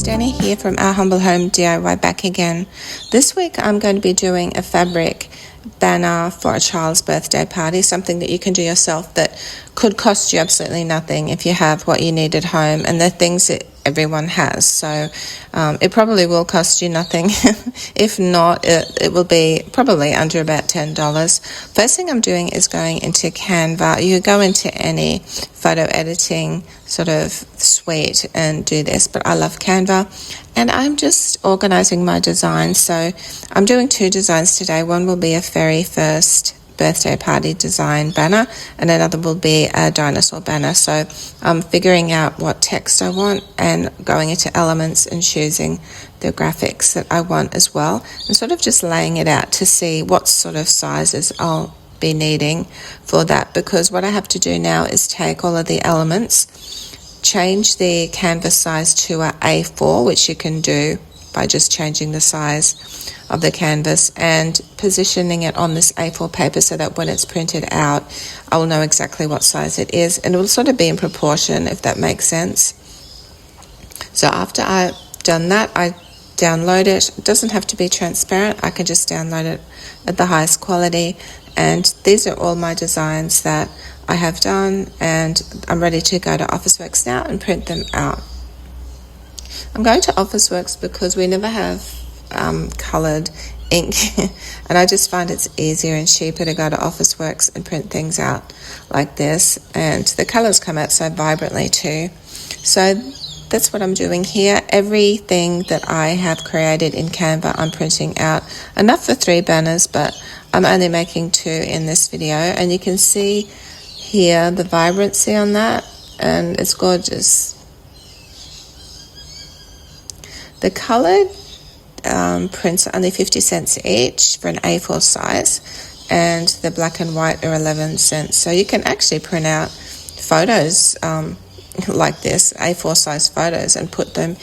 Danny here from Our Humble Home DIY back again. This week I'm going to be doing a fabric banner for a child's birthday party, something that you can do yourself that could cost you absolutely nothing if you have what you need at home and the things that everyone has. So it probably will cost you nothing. If not, it will be probably under about $10. First thing I'm doing is going into Canva. You go into any photo editing sort of suite and do this, but I love Canva. And I'm just organizing my designs. So I'm doing two designs today. One will be a very first birthday party design banner, and another will be a dinosaur banner. So I'm figuring out what text I want and going into elements and choosing the graphics that I want as well, and sort of just laying it out to see what sort of sizes I'll be needing for that, because what I have to do now is take all of the elements, change the canvas size to a A4, which you can do by just changing the size of the canvas and positioning it on this A4 paper so that when it's printed out, I will know exactly what size it is, and it will sort of be in proportion, if that makes sense. So after I've done that, I download it. It doesn't have to be transparent. I can just download it at the highest quality, and these are all my designs that I have done, and I'm ready to go to Officeworks now and print them out. I'm going to Officeworks because we never have coloured ink and I just find it's easier and cheaper to go to Officeworks and print things out like this, and the colours come out so vibrantly too. So that's what I'm doing here. Everything that I have created in Canva I'm printing out, enough for 3 banners, but I'm only making 2 in this video, and you can see here the vibrancy on that, and it's gorgeous. The coloured prints are only 50 cents each for an A4 size, and the black and white are 11 cents. So you can actually print out photos like this, A4 size photos, and put them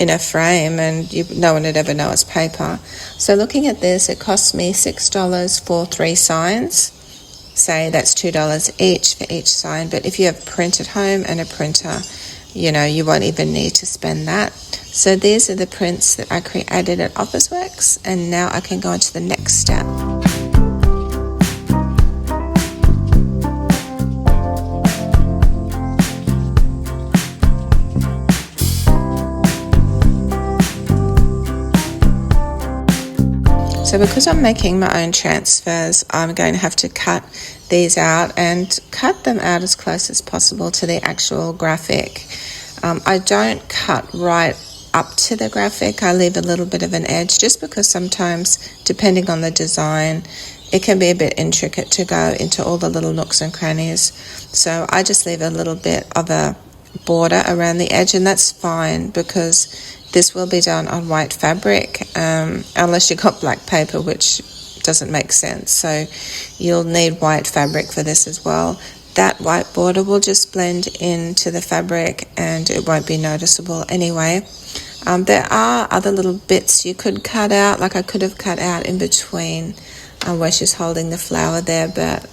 in a frame, and no one would ever know it's paper. So looking at this, it costs me $6 for 3 signs. Say that's $2 each for each sign, but if you have print at home and a printer, you won't even need to spend that. So these are the prints that I created at Officeworks, and now I can go on to the next step. So because I'm making my own transfers, I'm going to have to cut these out and cut them out as close as possible to the actual graphic. I don't cut right up to the graphic. I leave a little bit of an edge, just because sometimes, depending on the design, it can be a bit intricate to go into all the little nooks and crannies. So I just leave a little bit of a border around the edge, and that's fine because this will be done on white fabric, unless you've got black paper, which doesn't make sense. So you'll need white fabric for this as well. That white border will just blend into the fabric and it won't be noticeable anyway. There are other little bits you could cut out, like I could have cut out in between where she's holding the flower there, but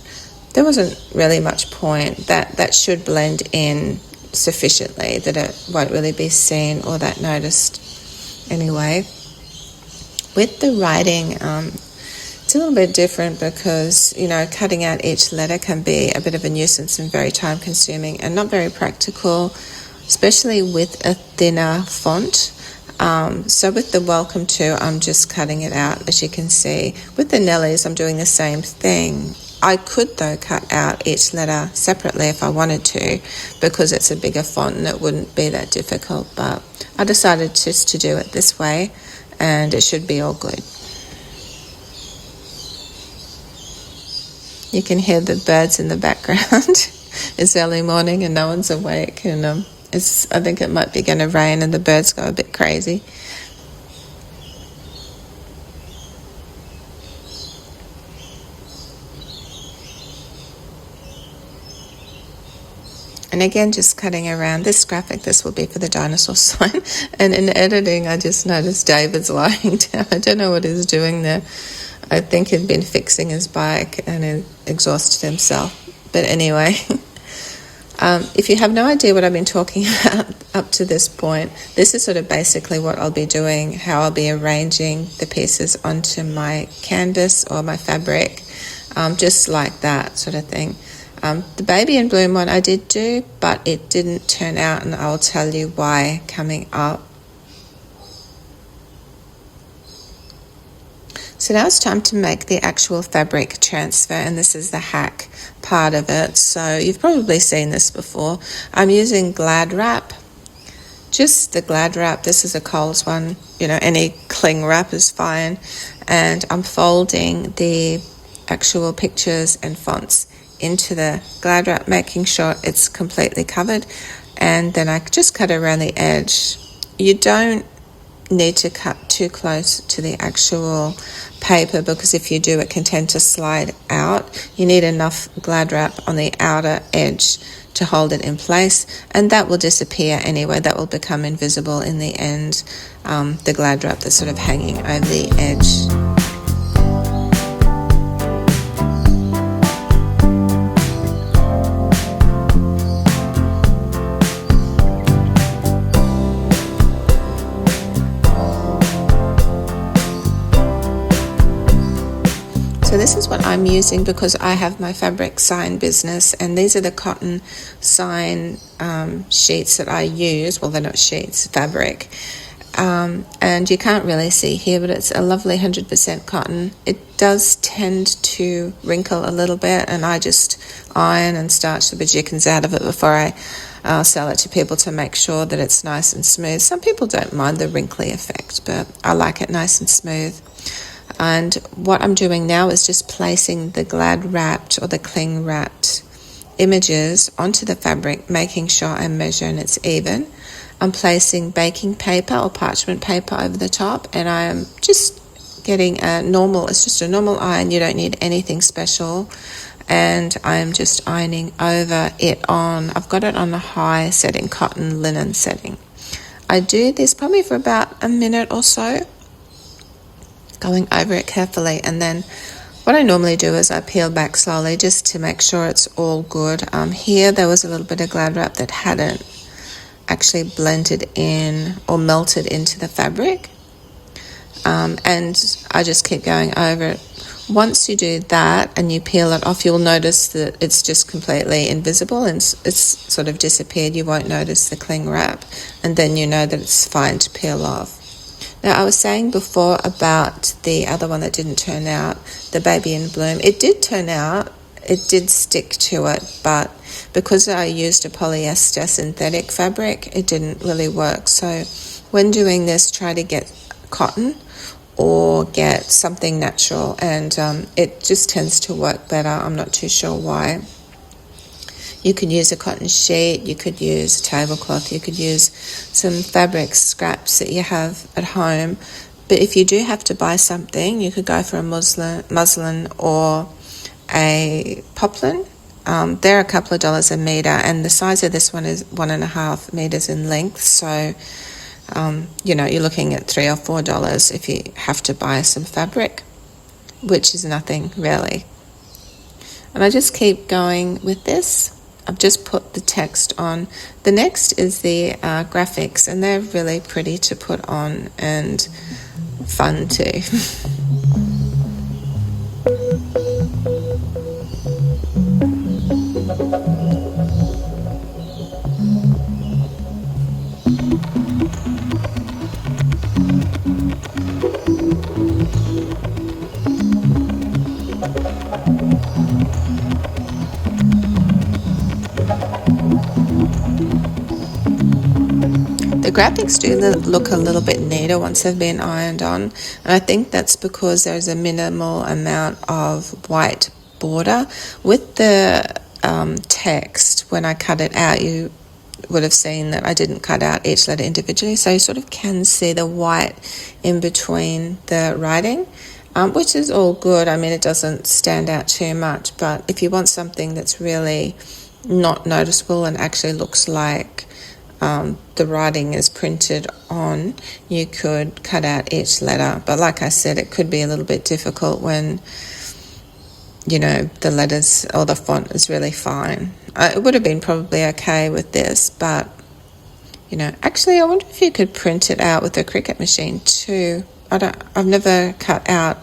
there wasn't really much point. That should blend in sufficiently that it won't really be seen or that noticed anyway. With the writing, it's a little bit different because, cutting out each letter can be a bit of a nuisance and very time consuming and not very practical, especially with a thinner font. So with the welcome to, I'm just cutting it out, as you can see. With the Nellies, I'm doing the same thing. I could, though, cut out each letter separately if I wanted to, because it's a bigger font and it wouldn't be that difficult, but I decided just to do it this way, and it should be all good. You can hear the birds in the background. It's early morning and no one's awake, and I think it might be going to rain and the birds go a bit crazy. And again, just cutting around this graphic, this will be for the dinosaur sign. And in editing, I just noticed David's lying down. I don't know what he's doing there. I think he'd been fixing his bike and he exhausted himself. But anyway, If you have no idea what I've been talking about up to this point, this is sort of basically what I'll be doing, how I'll be arranging the pieces onto my canvas or my fabric, just like that sort of thing. The Baby in Bloom one I did do, but it didn't turn out, and I'll tell you why coming up. So now it's time to make the actual fabric transfer, and this is the hack part of it. So you've probably seen this before. I'm using Glad Wrap, just the Glad Wrap. This is a Coles one, any cling wrap is fine. And I'm folding the actual pictures and fonts into the Glad Wrap, making sure it's completely covered. And then I just cut around the edge. You don't need to cut too close to the actual paper, because if you do, it can tend to slide out. You need enough Glad Wrap on the outer edge to hold it in place, and that will disappear anyway. That will become invisible in the end, the Glad Wrap that's sort of hanging over the edge. So this is what I'm using because I have my fabric sign business, and these are the cotton sign sheets that I use. Well, they're not sheets, fabric. And you can't really see here, but it's a lovely 100% cotton. It does tend to wrinkle a little bit, and I just iron and starch the bejickens out of it before I sell it to people to make sure that it's nice and smooth. Some people don't mind the wrinkly effect, but I like it nice and smooth. And what I'm doing now is just placing the Glad Wrapped or the cling wrapped images onto the fabric, making sure I measure and it's even. I'm placing baking paper or parchment paper over the top, and I am just getting it's just a normal iron. You don't need anything special. And I am just ironing over it I've got it on a high setting, cotton linen setting. I do this probably for about a minute or so, going over it carefully, and then what I normally do is I peel back slowly just to make sure it's all good. Here there was a little bit of Glad Wrap that hadn't actually blended in or melted into the fabric, and I just keep going over it. Once you do that and you peel it off, you'll notice that it's just completely invisible and it's sort of disappeared. You won't notice the cling wrap, and then you know that it's fine to peel off. Now, I was saying before about the other one that didn't turn out, the Baby in Bloom. It did turn out, it did stick to it, but because I used a polyester synthetic fabric, it didn't really work. So when doing this, try to get cotton or get something natural, and it just tends to work better. I'm not too sure why. You could use a cotton sheet, you could use a tablecloth, you could use some fabric scraps that you have at home. But if you do have to buy something, you could go for a muslin or a poplin. They're a couple of dollars a metre, and the size of this one is 1.5 metres in length. So, you're looking at $3 or $4 if you have to buy some fabric, which is nothing really. And I just keep going with this. I've just put the text on. The next is the graphics, and they're really pretty to put on and fun too. The graphics do look a little bit neater once they've been ironed on, and I think that's because there's a minimal amount of white border. With the text, when I cut it out, you would have seen that I didn't cut out each letter individually, so you sort of can see the white in between the writing, which is all good. I mean, it doesn't stand out too much, but if you want something that's really not noticeable and actually looks like the writing is printed on, you could cut out each letter. But like I said, it could be a little bit difficult when the letters or the font is really fine. It would have been probably okay with this, but you know, actually, I wonder if you could print it out with a Cricut machine too. I've never cut out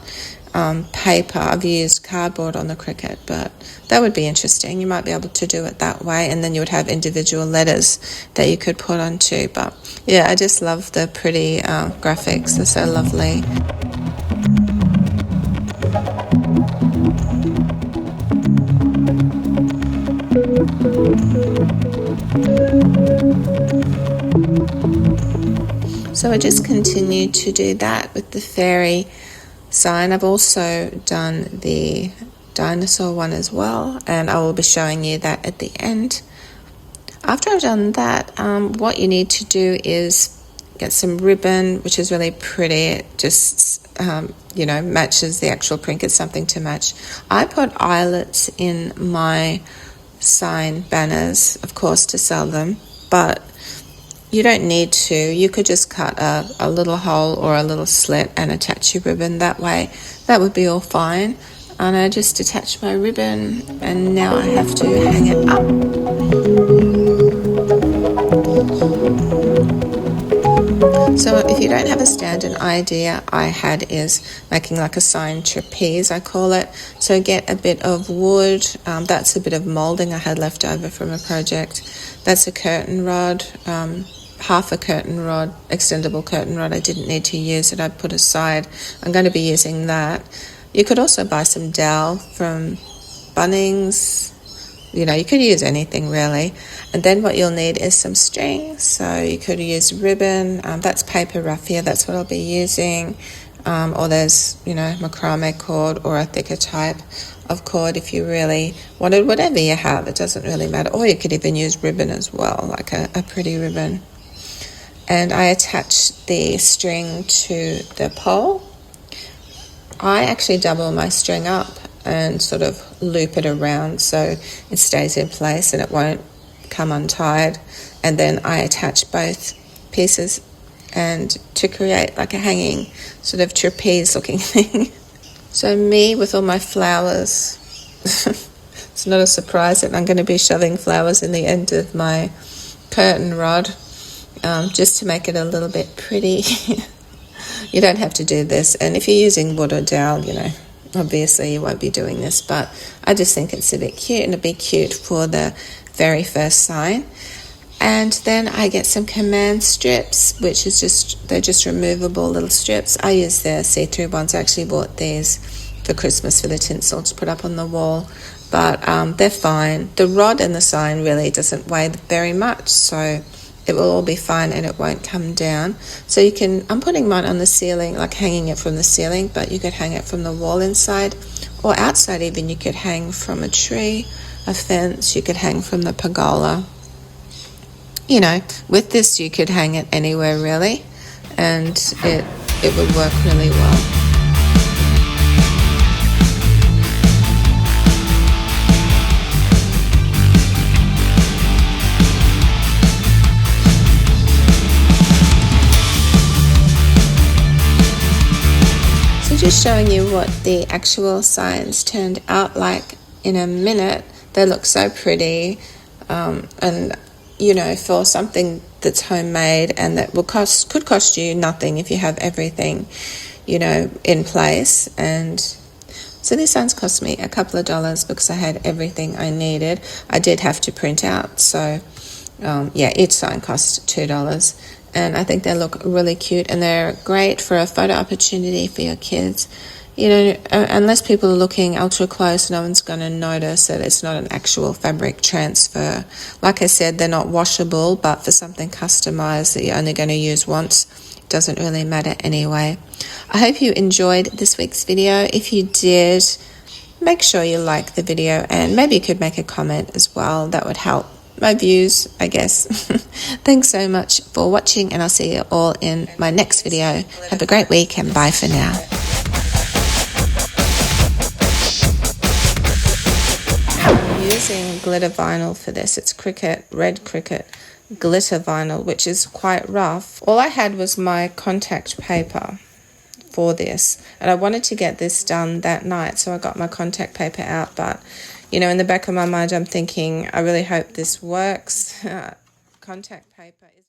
paper. I've used cardboard on the Cricut, but that would be interesting. You might be able to do it that way, and then you would have individual letters that you could put onto. But yeah, I just love the pretty graphics. They're so lovely. So I just continue to do that with the fairy sign. I've also done the dinosaur one as well, and I will be showing you that at the end. After I've done that, what you need to do is get some ribbon, which is really pretty. It just, you know, matches the actual print. It's something to match. I put eyelets in my sign banners, of course, to sell them, but you don't need to. You could just cut a little hole or a little slit and attach your ribbon that way. That would be all fine. And I just attach my ribbon, and now I have to hang it up. So if you don't have a stand, an idea I had is making like a sign trapeze, I call it. So get a bit of wood. That's a bit of moulding I had left over from a project. That's a curtain rod. Half a curtain rod, extendable curtain rod. I didn't need to use it. I put aside. I'm going to be using that. You could also buy some dowel from Bunnings. You know, you could use anything really. And then what you'll need is some string. So you could use ribbon. That's paper raffia. That's what I'll be using. Or there's, you know, macrame cord or a thicker type of cord if you really wanted. Whatever you have, it doesn't really matter. Or you could even use ribbon as well, like a pretty ribbon. And I attach the string to the pole. I actually double my string up and sort of loop it around so it stays in place and it won't come untied. And then I attach both pieces and to create like a hanging sort of trapeze looking thing. So me with all my flowers, it's not a surprise that I'm going to be shoving flowers in the end of my curtain rod. Just to make it a little bit pretty. You don't have to do this, and if you're using wood or dowel, you know, obviously you won't be doing this, but I just think it's a bit cute, and it'll be cute for the very first sign. And then I get some command strips, which is they're just removable little strips. I use the see-through ones. I actually bought these for Christmas for the tinsel to put up on the wall, but they're fine. The rod and the sign really doesn't weigh very much, so it will all be fine and it won't come down. So you can, I'm putting mine on the ceiling, like hanging it from the ceiling, but you could hang it from the wall inside or outside even. You could hang from a tree, a fence, you could hang from the pergola. You know, with this you could hang it anywhere really, and it would work really well. Just showing you what the actual signs turned out like in a minute. They look so pretty, and you know, for something that's homemade and that could cost you nothing if you have everything, you know, in place. And so these signs cost me a couple of dollars because I had everything I needed. I did have to print out, so yeah, each sign cost $2. And I think they look really cute, and they're great for a photo opportunity for your kids. You know, unless people are looking ultra close, no one's going to notice that it's not an actual fabric transfer. Like I said, they're not washable, but for something customized that you're only going to use once, it doesn't really matter anyway. I hope you enjoyed this week's video. If you did, make sure you like the video, and maybe you could make a comment as well. That would help my views, I guess. Thanks so much for watching, and I'll see you all in my next video. Have a great week, and bye for now. I'm using glitter vinyl for this. It's Cricut, red Cricut glitter vinyl, which is quite rough. All I had was my contact paper for this, and I wanted to get this done that night, so I got my contact paper out, but you know, in the back of my mind, I'm thinking, I really hope this works. Contact paper is